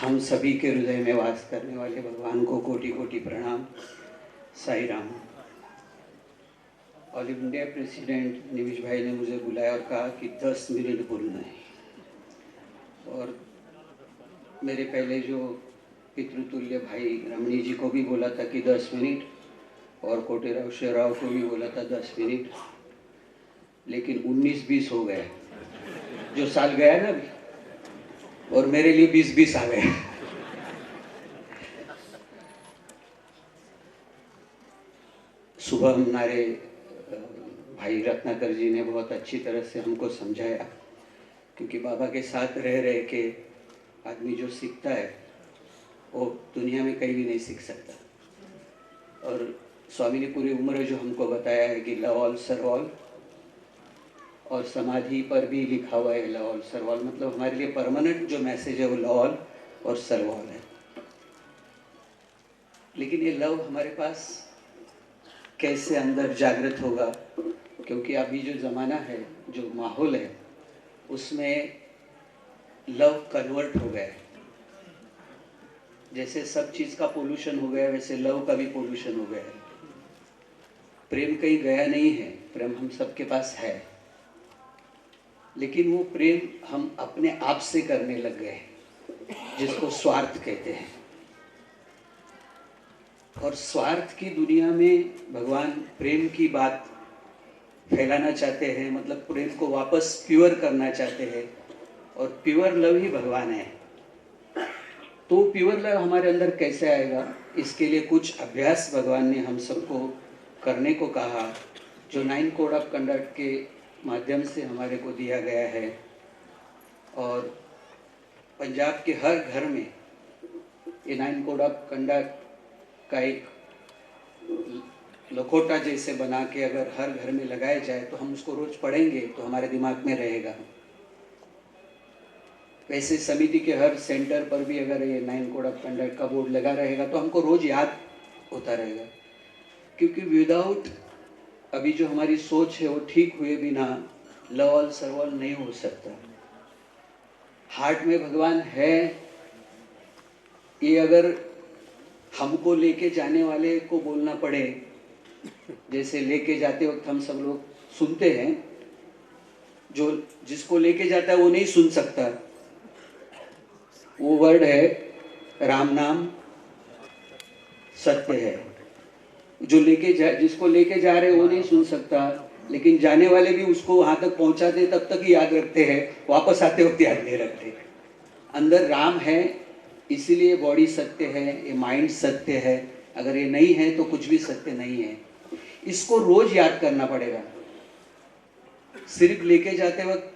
हम सभी के हृदय में वास करने वाले भगवान को कोटि कोटि प्रणाम। Sai Ram. All India president Nimish bhai ने मुझे बुलाया और कहा कि 10 मिनट बोलना है, और मेरे पहले जो पितृतुल्य भाई रमणी जी को भी बोला था कि 10 मिनट, और कोटेराव शेराव को भी बोला था 10 मिनट, लेकिन 19-20 हो गए। जो साल गया ना अभी, और मेरे लिए 20-20 आ गए। सुबह हमारे भाई रत्नाकर जी ने बहुत अच्छी तरह से हमको समझाया, क्योंकि बाबा के साथ रह रहे के आदमी जो सीखता है वो दुनिया में कहीं भी नहीं सीख सकता। और स्वामी ने पूरी उम्र जो हमको बताया है कि लव ऑल सर्व ऑल, और समाधि पर भी लिखा हुआ है लव ऑल सर्व ऑल, मतलब हमारे लिए परमानेंट जो मैसेज है वो लव ऑल और सर्व ऑल है। लेकिन ये लव हमारे पास कैसे अंदर जागृत होगा, क्योंकि अभी जो ज़माना है, जो माहौल है, उसमें लव कन्वर्ट हो गया है। जैसे सब चीज़ का पोल्यूशन हो गया, वैसे लव का भी पोल्यूशन हो गया है। प्रेम कहीं गया नहीं है, प्रेम हम सबके पास है, लेकिन वो प्रेम हम अपने आप से करने लग गए, जिसको स्वार्थ कहते हैं। और स्वार्थ की दुनिया में भगवान प्रेम की बात फैलाना चाहते हैं, मतलब प्रेम को वापस प्योर करना चाहते हैं, और प्योर लव ही भगवान है। तो प्योर लव हमारे अंदर कैसे आएगा, इसके लिए कुछ अभ्यास भगवान ने हम सबको करने को कहा, जो 9 कोड ऑफ कंडक्ट के माध्यम से हमारे को दिया गया है। और पंजाब के हर घर में ये 9 कोड ऑफ कंडक्ट का एक लखोटा जैसे बना के अगर हर घर में लगाया जाए तो हम उसको रोज पढ़ेंगे तो हमारे दिमाग में रहेगा। वैसे समिति के हर सेंटर पर भी अगर ये 9 कोड ऑफ कंडक्ट का बोर्ड लगा रहेगा तो हमको रोज याद होता रहेगा, क्योंकि विदाउट अभी जो हमारी सोच है वो ठीक हुए बिना लव ऑल सर्व ऑल नहीं हो सकता। हार्ट में भगवान है, ये अगर हमको लेके जाने वाले को बोलना पड़े, जैसे लेके जाते वक्त हम सब लोग सुनते हैं, जो जिसको लेके जाता है वो नहीं सुन सकता। वो वर्ड है राम नाम सत्य है। जो जिसको लेके जा रहे वो नहीं सुन सकता, लेकिन जाने वाले भी उसको वहां तक पहुंचाते तब तक ही याद रखते हैं, वापस आते वक्त याद नहीं रखते। अंदर राम है, इसीलिए बॉडी सत्य है, ये माइंड सत्य है। अगर ये नहीं है तो कुछ भी सत्य नहीं है। इसको रोज याद करना पड़ेगा। सिर्फ लेके जाते वक्त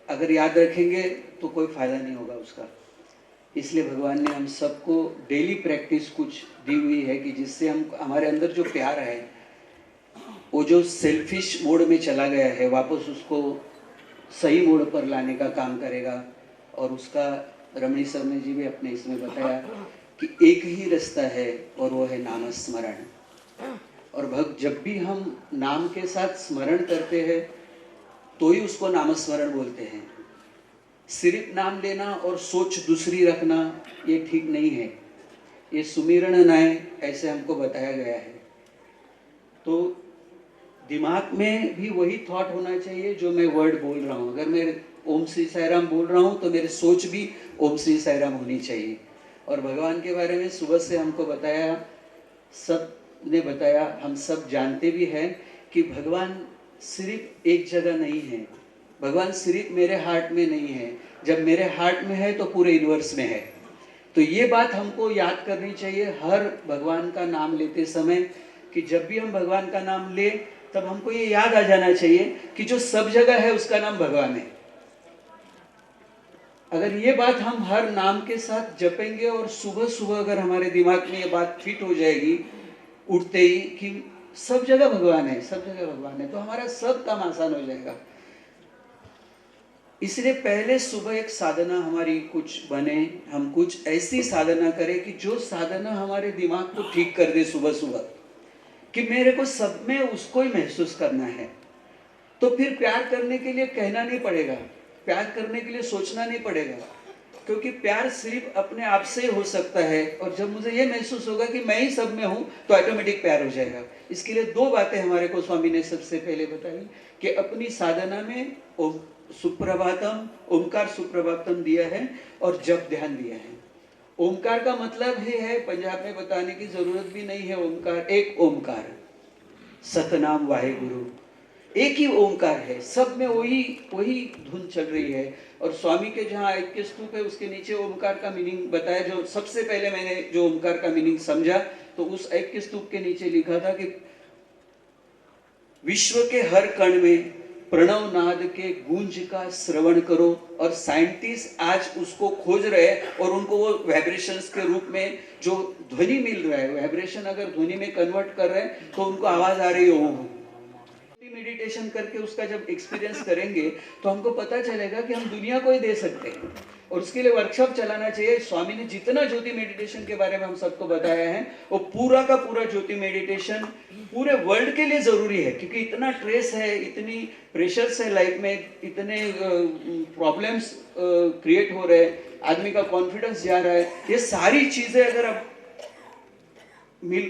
अगर याद रखेंगे तो कोई फायदा नहीं होगा उसका। इसलिए भगवान ने हम सबको डेली प्रैक्टिस कुछ दी हुई है कि जिससे हम हमारे अंदर जो प्यार है, वो जो सेल्फिश मोड में चला गया है, वापस उसको सही मोड पर लाने का काम करेगा। और उसका रमणी सर ने जी भी अपने इसमें बताया कि एक ही रास्ता है, और वो है नाम स्मरण। और जब भी हम नाम के साथ स्मरण करते हैं तो ही उसको नाम स्मरण बोलते हैं। सिर्फ नाम लेना और सोच दूसरी रखना ये ठीक नहीं है, ये सुमिरन नय ऐसे हमको बताया गया है। तो दिमाग में भी वही थॉट होना चाहिए जो मैं वर्ड बोल रहा हूँ। अगर मैं ओम श्री साईराम बोल रहा हूँ तो मेरी सोच भी ओम श्री साईराम होनी चाहिए। और भगवान के बारे में सुबह से हमको बताया, सब ने बताया, हम सब जानते भी हैं कि भगवान सिर्फ एक जगह नहीं है। भगवान सिर्फ मेरे हार्ट में नहीं है, जब मेरे हार्ट में है तो पूरे यूनिवर्स में है। तो ये बात हमको याद करनी चाहिए हर भगवान का नाम लेते समय, कि जब भी हम भगवान का नाम ले तब हमको ये याद आ जाना चाहिए कि जो सब जगह है उसका नाम भगवान है। अगर ये बात हम हर नाम के साथ जपेंगे और सुबह सुबह अगर हमारे दिमाग में ये बात फिट हो जाएगी उठते ही कि सब जगह भगवान है, सब जगह भगवान है, तो हमारा सब काम आसान हो जाएगा। इसलिए पहले सुबह एक साधना हमारी कुछ बने, हम कुछ ऐसी साधना करें कि जो साधना हमारे दिमाग को ठीक कर दे सुबह सुबह, कि मेरे को सब में उसको ही महसूस करना है। तो फिर प्यार करने के लिए कहना नहीं पड़ेगा, प्यार करने के लिए सोचना नहीं पड़ेगा, क्योंकि प्यार सिर्फ अपने आप से हो सकता है, और जब मुझे ये महसूस होगा कि मैं ही सब में हूँ तो ऑटोमेटिक प्यार हो जाएगा। इसके लिए दो बातें हमारे को स्वामी ने सबसे पहले बताई कि अपनी साधना में ओम सुप्रभातम, ओमकार सुप्रभातम दिया है और जप ध्यान दिया है। ओमकार का मतलब ही है, पंजाब में बताने की जरूरत भी नहीं है, ओमकार एक ओमकार, सतनाम वाहेगुरु, एक ही ओमकार है, सब में वही वही धुन चल रही है। और स्वामी के जहाँ ऐक्य स्तूप है उसके नीचे ओमकार का मीनिंग बताया, जो सबसे पहले मैंने जो ओमकार का मीनिंग समझा तो उस ऐक्य स्तूप के नीचे लिखा था कि विश्व के हर कण में प्रणव नाद के गूंज का श्रवण करो। और साइंटिस्ट आज उसको खोज रहे हैं और उनको वो वाइब्रेशंस के रूप में जो ध्वनि मिल रहा है, वाइब्रेशन अगर ध्वनि में कन्वर्ट कर रहे हैं तो उनको आवाज आ रही हो। मेडिटेशन करके उसका जब एक्सपीरियंस करेंगे तो हमको पता चलेगा कि हम दुनिया को ही दे सकते हैं, और उसके लिए वर्कशॉप चलाना चाहिए। स्वामी ने जितना ज्योति मेडिटेशन के बारे में हम सबको बताया है वो पूरा का पूरा ज्योति मेडिटेशन पूरे वर्ल्ड के लिए जरूरी है, क्योंकि इतना स्ट्रेस है, इतनी प्रेशर्स है लाइफ में, इतने प्रॉब्लम्स क्रिएट हो रहे हैं, आदमी का कॉन्फिडेंस जा रहा है। ये सारी चीजें अगर अब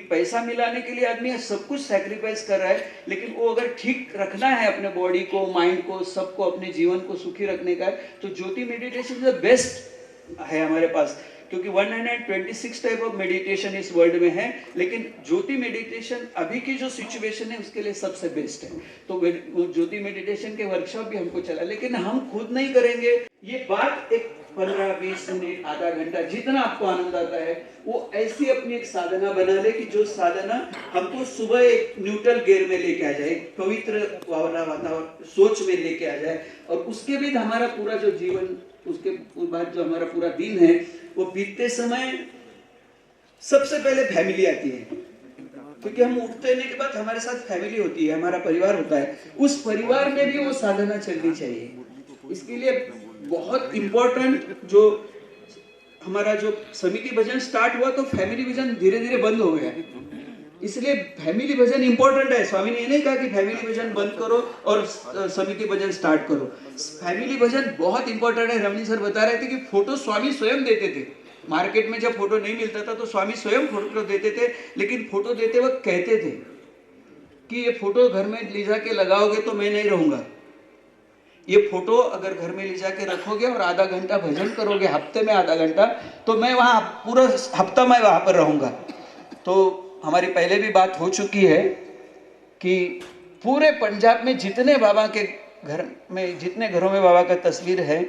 पैसा मिलाने के लिए आदमी सब कुछ सैक्रिफाइस कर रहा है, लेकिन वो अगर ठीक रखना है अपने बॉडी को, माइंड को, सबको, अपने जीवन को सुखी रखने का है तो ज्योति मेडिटेशन द बेस्ट है हमारे पास। क्योंकि 126 टाइप ऑफ मेडिटेशन इस वर्ल्ड में है, लेकिन ज्योति मेडिटेशन अभी की जो सिचुएशन है उसके लिए सबसे बेस्ट है। तो ज्योति मेडिटेशन के वर्कशॉप भी हमको चला, लेकिन हम खुद नहीं करेंगे। ये बात एक 15-20 मिनट, आधा घंटा, जितना आपको आनंद आता है वो ऐसी अपनी एक साधना बना ले कि जो साधना हमको सुबह एक न्यूट्रल गेयर में लेके आ जाए, पवित्र वातावरण सोच में लेके आ जाए, और उसके बाद हमारा पूरा जो जीवन, उसके बाद जो हमारा पूरा दिन है वो बीतते समय सबसे पहले फैमिली आती है, क्योंकि हम उठते के बाद हमारे साथ फैमिली होती है, हमारा परिवार होता है, उस परिवार में भी वो साधना चलनी चाहिए। इसके लिए बहुत इंपॉर्टेंट, जो हमारा जो समिति भजन स्टार्ट हुआ तो फैमिली भजन धीरे धीरे बंद हो गया, इसलिए फैमिली भजन इंपॉर्टेंट है। स्वामी ने ये नहीं कहा कि फैमिली भजन बंद करो और समिति भजन स्टार्ट करो, फैमिली भजन बहुत इंपॉर्टेंट है। रमणी सर बता रहे थे कि फोटो स्वामी स्वयं देते थे, मार्केट में जब फोटो नहीं मिलता था तो स्वामी स्वयं फोटो देते थे, लेकिन फोटो देते वक्त कहते थे कि ये फोटो घर में ले जाके लगाओगे तो मैं नहीं रहूंगा, ये फोटो अगर घर में ले जाके रखोगे और आधा घंटा भजन करोगे, हफ्ते में आधा घंटा, तो मैं वहाँ पूरा हफ्ता मैं वहाँ पर रहूंगा। तो हमारी पहले भी बात हो चुकी है कि पूरे पंजाब में जितने बाबा के घर में, जितने घरों में बाबा का तस्वीर है,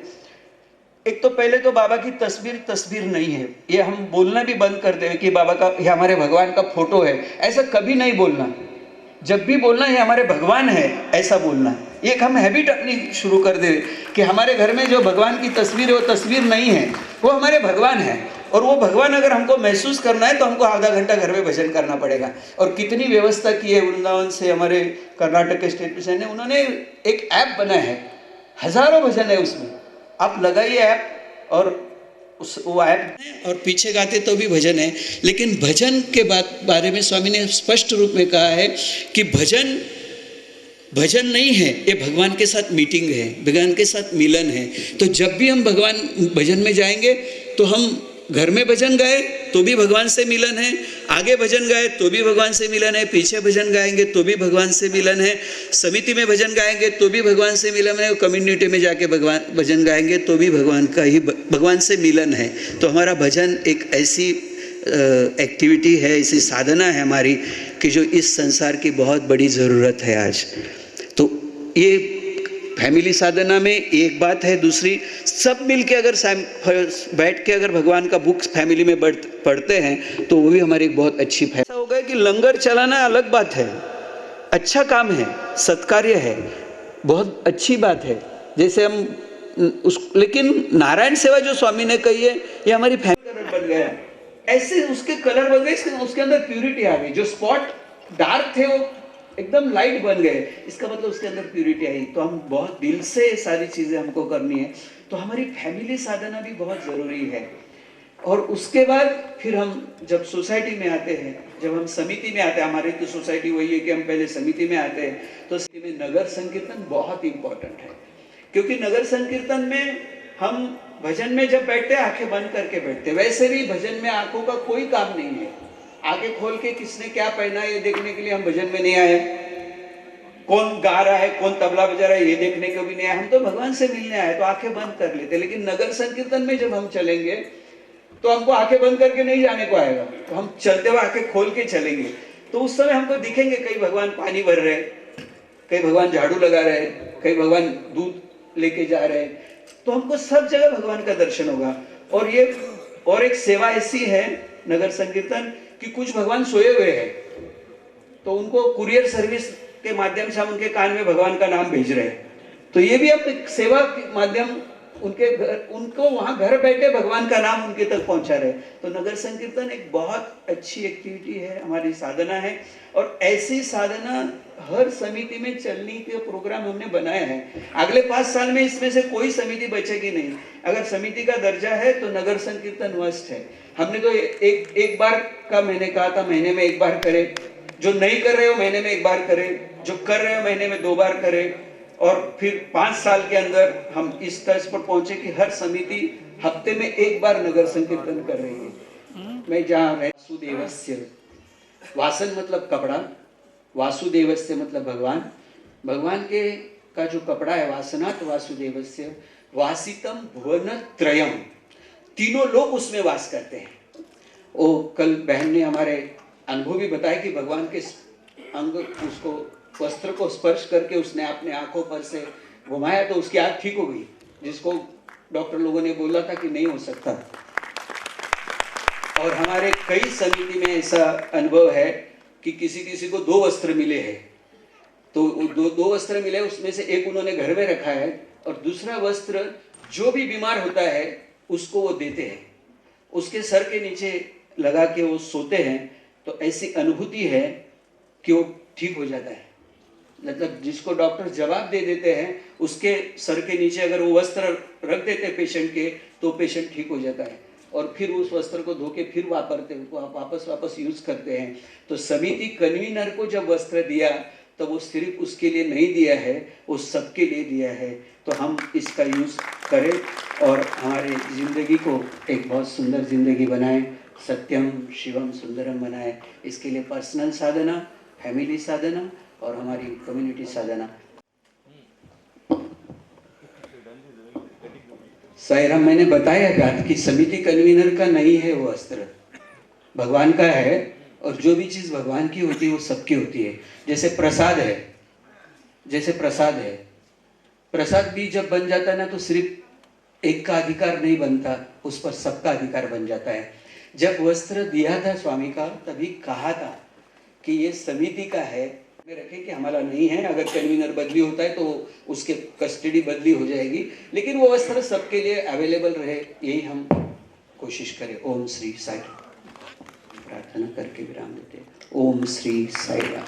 एक तो पहले तो बाबा की तस्वीर नहीं है, ये हम बोलना भी बंद कर दें कि बाबा का, ये हमारे भगवान का फोटो है, ऐसा कभी नहीं बोलना। जब भी बोलना है हमारे भगवान है ऐसा बोलना। एक हम हैबिट अपनी शुरू कर दे कि हमारे घर में जो भगवान की तस्वीर है वो तस्वीर नहीं है, वो हमारे भगवान है, और वो भगवान अगर हमको महसूस करना है तो हमको आधा घंटा घर में भजन करना पड़ेगा। और कितनी व्यवस्था की है वृंदावन से, हमारे कर्नाटक के स्टेट मिशन ने, उन्होंने एक ऐप बनाया है, हजारों भजन है उसमें, आप लगाइए ऐप, और वो ऐप और पीछे गाते तो भी भजन है। लेकिन भजन के बारे में स्वामी ने स्पष्ट रूप में कहा है कि भजन नहीं है, ये भगवान के साथ मीटिंग है, भगवान के साथ मिलन है। तो जब भी हम भगवान भजन में जाएंगे तो हम घर में भजन गाए तो भी भगवान से मिलन है, आगे भजन गाए तो भी भगवान से मिलन है, पीछे भजन गाएंगे तो भी भगवान से मिलन है, समिति में भजन गाएंगे तो भी भगवान से मिलन है, कम्युनिटी में जाके भजन गाएंगे तो भी भगवान से मिलन है। तो हमारा भजन एक ऐसी एक्टिविटी है, ऐसी साधना है हमारी कि जो इस संसार की बहुत बड़ी ज़रूरत है आज। तो ये फैमिली साधना में एक बात है। दूसरी, सब मिलके अगर बैठ के अगर भगवान का बुक फैमिली में पढ़ते हैं तो वो भी हमारी एक बहुत अच्छी ऐसा हो गया कि लंगर चलाना अलग बात है, अच्छा काम है, सत्कार्य है, बहुत अच्छी बात है, जैसे हम लेकिन नारायण सेवा जो स्वामी ने कही है ये हमारी फैमिली बन गया, ऐसे उसके कलर बन गए, उसके अंदर प्यूरिटी आ गई, जो स्पॉट डार्क थे वो एकदम लाइट बन गए, इसका मतलब उसके अंदर प्यूरिटी आई। तो हम बहुत दिल से सारी चीजें हमको करनी है, तो हमारी फैमिली साधना भी बहुत जरूरी है। और उसके बाद फिर हम जब सोसाइटी में आते हैं, जब हम समिति में आते हैं, हमारी तो सोसाइटी वही है कि हम पहले समिति में आते हैं, तो समिति में नगर संकीर्तन बहुत इंपॉर्टेंट है, क्योंकि नगर संकीर्तन में हम भजन में जब बैठते आंखें बंद करके बैठते, वैसे भी भजन में आंखों का कोई काम नहीं है। आंखें खोल के किसने क्या पहना है ये देखने के लिए हम भजन में नहीं आए। कौन गा रहा है, कौन तबला बजा रहा है ये देखने को भी नहीं आए। हम तो भगवान से मिलने आए, तो आंखें बंद कर लेते। लेकिन नगर संकीर्तन में जब हम चलेंगे तो हमको आंखें बंद करके नहीं जाने को आएगा, तो हम चलते हुए आंखें खोल के चलेंगे। तो उस समय हमको दिखेंगे कई भगवान पानी भर रहे, कई भगवान झाड़ू लगा रहे, कई भगवान दूध लेके जा रहे। तो हमको सब जगह भगवान का दर्शन होगा। और एक सेवा ऐसी है नगर संकीर्तन कि कुछ भगवान सोए हुए हैं, तो उनको कुरियर सर्विस के माध्यम से हम उनके कान में भगवान का नाम भेज रहे हैं। तो ये भी अब एक सेवा के माध्यम उनको वहां घर बैठे भगवान का नाम उनके तक पहुंचा रहे। तो नगर संकीर्तन एक बहुत अच्छी एक्टिविटी है, हमारी साधना है। और ऐसी साधना हर समिति में चलने के प्रोग्राम हमने बनाए हैं। अगले 5 साल में इसमें से कोई समिति बचेगी नहीं। अगर समिति का दर्जा है तो नगर संकीर्तन मस्ट है। हमने तो एक बार का मैंने कहा था, महीने में 1 बार करें। जो नहीं कर रहे हो महीने में 1 बार करें, जो कर रहे हो महीने में 2 बार करें। और फिर 5 साल के अंदर हम इस स्तर पर पहुंचे कि हर समिति हफ्ते में 1 बार नगर संकीर्तन कर रही है। मैं जहाँ वासुदेवस्य, वासन मतलब कपड़ा, वासुदेवस्य मतलब भगवान, भगवान के का जो कपड़ा है वासनात् वासुदेवस्य वासितम भुवन त्रयम, तीनों लोग उसमें वास करते हैं। वो कल बहन ने हमारे अनुभव भी बताया कि भगवान के अंग, उसको वस्त्र को स्पर्श करके उसने अपने आंखों पर से घुमाया तो उसकी आंख ठीक हो गई, जिसको डॉक्टर लोगों ने बोला था कि नहीं हो सकता। और हमारे कई समिति में ऐसा अनुभव है कि किसी को 2 वस्त्र मिले हैं, तो दो वस्त्र मिले, उसमें से एक उन्होंने घर में रखा है और दूसरा वस्त्र जो भी बीमार होता है उसको वो देते हैं, उसके सर के नीचे लगा के वो सोते हैं। तो ऐसी अनुभूति है कि वो ठीक हो जाता है। मतलब जिसको डॉक्टर जवाब दे देते हैं उसके सर के नीचे अगर वो वस्त्र रख देते हैं पेशेंट के, तो पेशेंट ठीक हो जाता है। और फिर उस वस्त्र को धो के फिर वापरते, वापस यूज करते हैं। तो समिति कन्वीनर को जब वस्त्र दिया तो वो सिर्फ उसके लिए नहीं दिया है, वो सबके लिए दिया है। तो हम इसका यूज करें और हमारे जिंदगी को एक बहुत सुंदर जिंदगी बनाएं, सत्यम शिवम सुंदरम बनाएं। इसके लिए पर्सनल साधना, फैमिली साधना और हमारी कम्युनिटी साधना। साईराम, मैंने बताया बात कि समिति कन्वीनर का नहीं है वो वस्त्र, भगवान का है। और जो भी चीज भगवान की होती है वो सबकी होती है। जैसे प्रसाद है, प्रसाद भी जब बन जाता है ना तो सिर्फ एक का अधिकार नहीं बनता, उस पर सबका अधिकार बन जाता है। जब वस्त्र दिया था स्वामी का तभी कहा था कि ये समिति का है, में रखे कि हमारा नहीं है। अगर कन्वीनर बदली होता है तो उसके कस्टडी बदली हो जाएगी, लेकिन वो वस्त्र सबके लिए अवेलेबल रहे, यही हम कोशिश करें। ओम श्री साई। प्रार्थना करके विराम देते। ओम श्री साई राम।